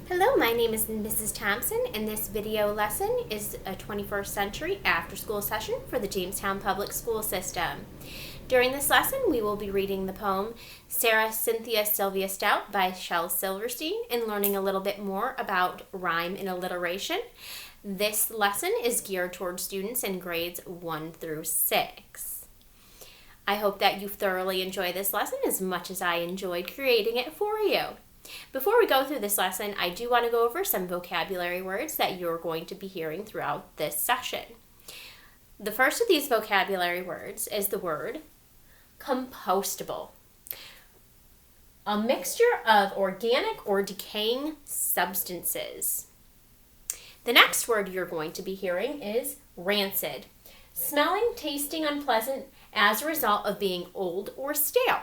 Hello, my name is Mrs. Thompson, and this video lesson is a 21st century after-school session for the Jamestown Public School System. During this lesson, we will be reading the poem Sarah Cynthia Sylvia Stout by Shel Silverstein and learning a little bit more about rhyme and alliteration. This lesson is geared towards students in grades 1 through 6. I hope that you thoroughly enjoy this lesson as much as I enjoyed creating it for you. Before we go through this lesson, I do want to go over some vocabulary words that you're going to be hearing throughout this session. The first of these vocabulary words is the word compostable, a mixture of organic or decaying substances. The next word you're going to be hearing is rancid, smelling, tasting unpleasant as a result of being old or stale.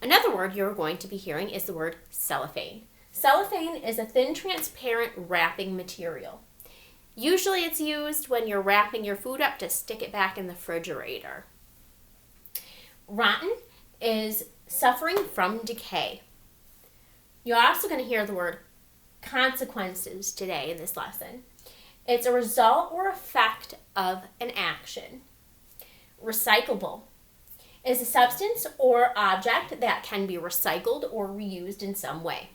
Another word you're going to be hearing is the word cellophane. Cellophane is a thin, transparent wrapping material. Usually it's used when you're wrapping your food up to stick it back in the refrigerator. Rotten is suffering from decay. You're also going to hear the word consequences today in this lesson. It's a result or effect of an action. Recyclable is a substance or object that can be recycled or reused in some way.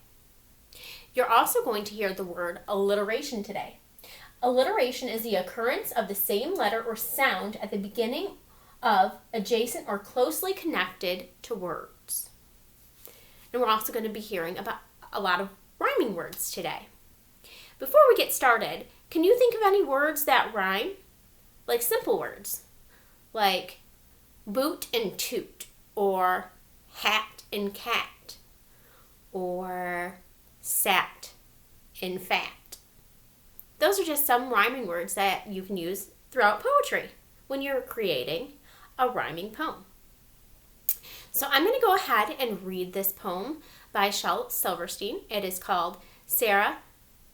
You're also going to hear the word alliteration today. Alliteration is the occurrence of the same letter or sound at the beginning of adjacent or closely connected to words. And we're also going to be hearing about a lot of rhyming words today. Before we get started, can you think of any words that rhyme? Like simple words, like boot and toot, or hat and cat, or sat and fat. Those are just some rhyming words that you can use throughout poetry when you're creating a rhyming poem. So I'm going to go ahead and read this poem by Shel Silverstein. It is called Sarah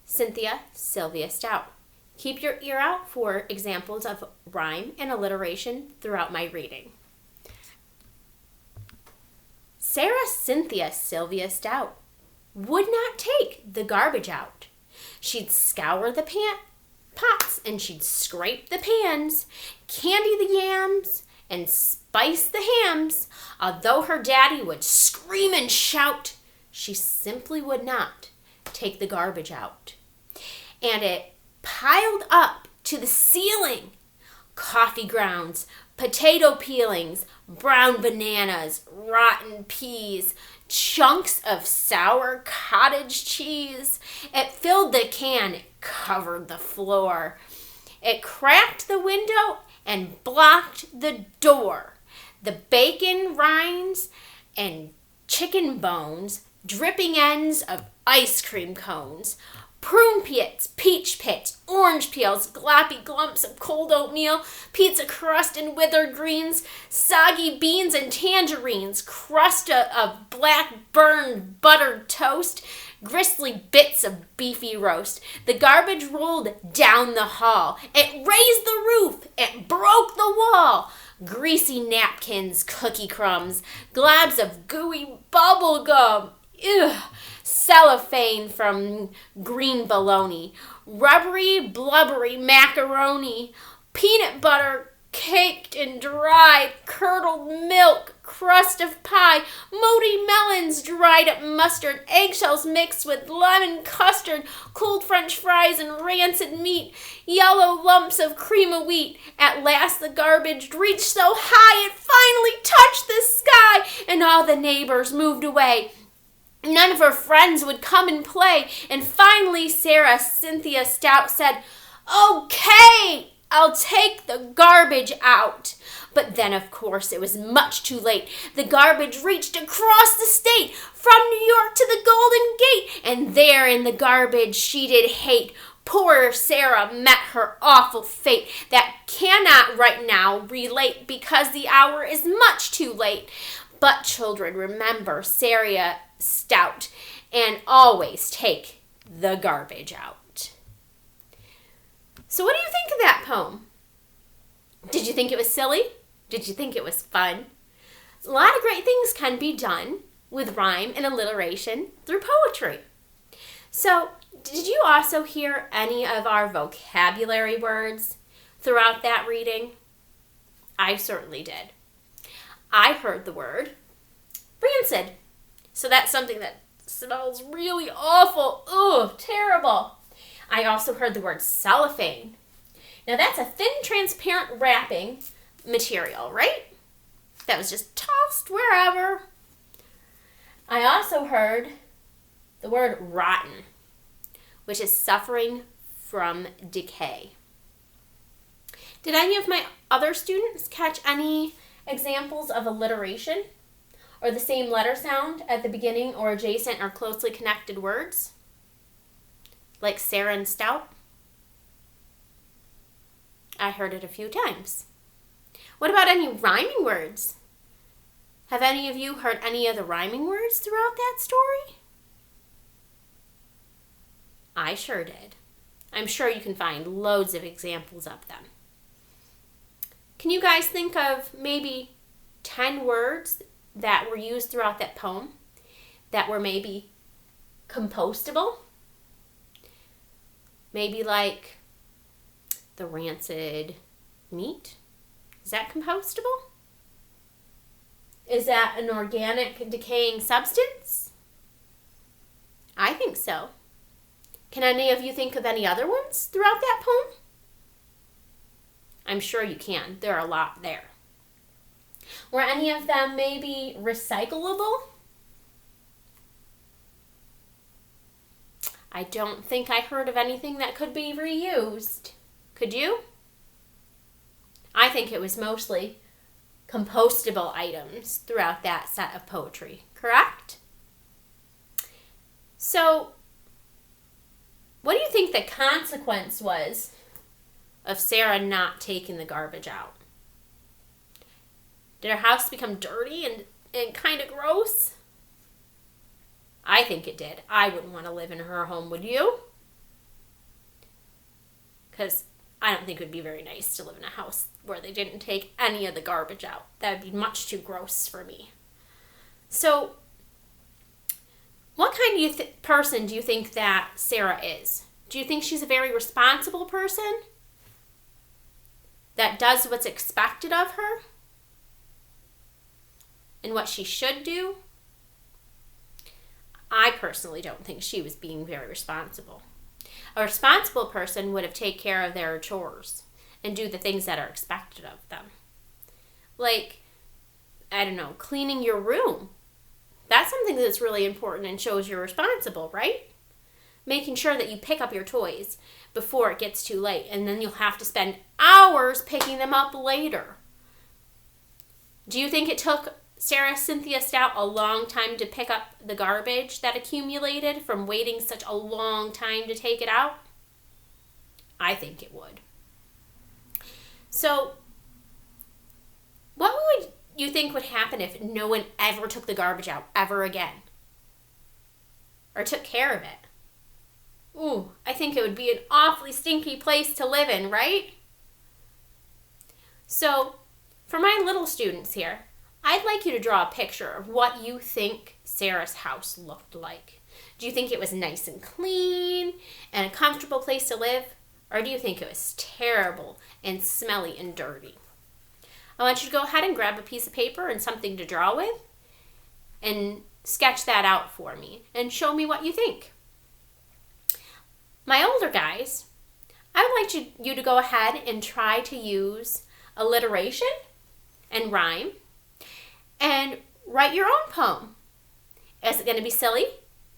Cynthia Sylvia Stout. Keep your ear out for examples of rhyme and alliteration throughout my reading. Sarah Cynthia Sylvia Stout would not take the garbage out. She'd scour the pots and she'd scrape the pans, candy the yams and spice the hams. Although her daddy would scream and shout, she simply would not take the garbage out. And it piled up to the ceiling. Coffee grounds, potato peelings, brown bananas, rotten peas, chunks of sour cottage cheese. It filled the can, it covered the floor. It cracked the window and blocked the door. The bacon rinds and chicken bones, dripping ends of ice cream cones, prune pits, peach pits, orange peels, gloppy glumps of cold oatmeal, pizza crust and withered greens, soggy beans and tangerines, crust of black burned buttered toast, gristly bits of beefy roast. The garbage rolled down the hall. It raised the roof. It broke the wall. Greasy napkins, cookie crumbs, globs of gooey bubble gum. Ugh. Cellophane from green bologna, rubbery, blubbery macaroni, peanut butter caked and dried, curdled milk, crust of pie, moldy melons, dried up mustard, eggshells mixed with lemon custard, cold French fries and rancid meat, yellow lumps of cream of wheat. At last the garbage reached so high it finally touched the sky, and all the neighbors moved away. None of her friends would come and play, and finally Sarah Cynthia Stout said, "Okay, I'll take the garbage out." But then, of course, it was much too late. The garbage reached across the state, from New York to the Golden Gate, and there in the garbage she did hate. Poor Sarah met her awful fate that cannot right now relate because the hour is much too late. But children, remember Sarah Stout and always take the garbage out. So what do you think of that poem? Did you think it was silly? Did you think it was fun? A lot of great things can be done with rhyme and alliteration through poetry. So, did you also hear any of our vocabulary words throughout that reading? I certainly did. I heard the word rancid. So that's something that smells really awful. Ugh, terrible. I also heard the word cellophane. Now that's a thin, transparent wrapping material, right? That was just tossed wherever. I also heard the word rotten, which is suffering from decay. Did any of my other students catch any examples of alliteration or the same letter sound at the beginning or adjacent or closely connected words? Like Sarah and Stout? I heard it a few times. What about any rhyming words? Have any of you heard any of the rhyming words throughout that story? I sure did. I'm sure you can find loads of examples of them. Can you guys think of maybe 10 words that were used throughout that poem that were maybe compostable? Maybe like the rancid meat. Is that compostable? Is that an organic decaying substance? I think so. Can any of you think of any other ones throughout that poem? I'm sure you can. There are a lot there. Were any of them maybe recyclable? I don't think I heard of anything that could be reused. Could you? I think it was mostly compostable items throughout that set of poetry, correct? So, what do you think the consequence was of Sarah not taking the garbage out? Did her house become dirty and kind of gross? I think it did. I wouldn't want to live in her home, would you? Because I don't think it would be very nice to live in a house where they didn't take any of the garbage out. That would be much too gross for me. So, what kind of person do you think that Sarah is? Do you think she's a very responsible person that does what's expected of her and what she should do? I personally don't think she was being very responsible. A responsible person would have taken care of their chores and do the things that are expected of them. Like, I don't know, cleaning your room. That's something that's really important and shows you're responsible, right? Making sure that you pick up your toys before it gets too late, and then you'll have to spend hours picking them up later. Do you think it took Sarah Cynthia Stout a long time to pick up the garbage that accumulated from waiting such a long time to take it out? I think it would. So, what would you think would happen if no one ever took the garbage out ever again? Or took care of it? Ooh, I think it would be an awfully stinky place to live in, right? So, for my little students here, I'd like you to draw a picture of what you think Sarah's house looked like. Do you think it was nice and clean and a comfortable place to live? Or do you think it was terrible and smelly and dirty? I want you to go ahead and grab a piece of paper and something to draw with and sketch that out for me and show me what you think. My older guys, I would like you to go ahead and try to use alliteration and rhyme and write your own poem. Is it going to be silly?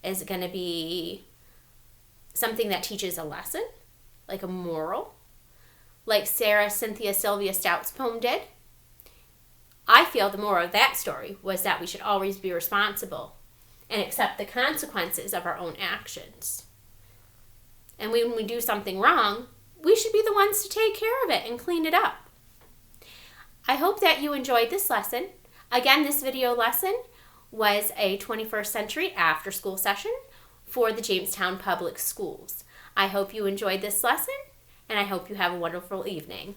Is it going to be something that teaches a lesson, like a moral, like Sarah Cynthia Sylvia Stout's poem did? I feel the moral of that story was that we should always be responsible and accept the consequences of our own actions. And when we do something wrong, we should be the ones to take care of it and clean it up. I hope that you enjoyed this lesson. Again, this video lesson was a 21st century after school session for the Jamestown Public Schools. I hope you enjoyed this lesson, and I hope you have a wonderful evening.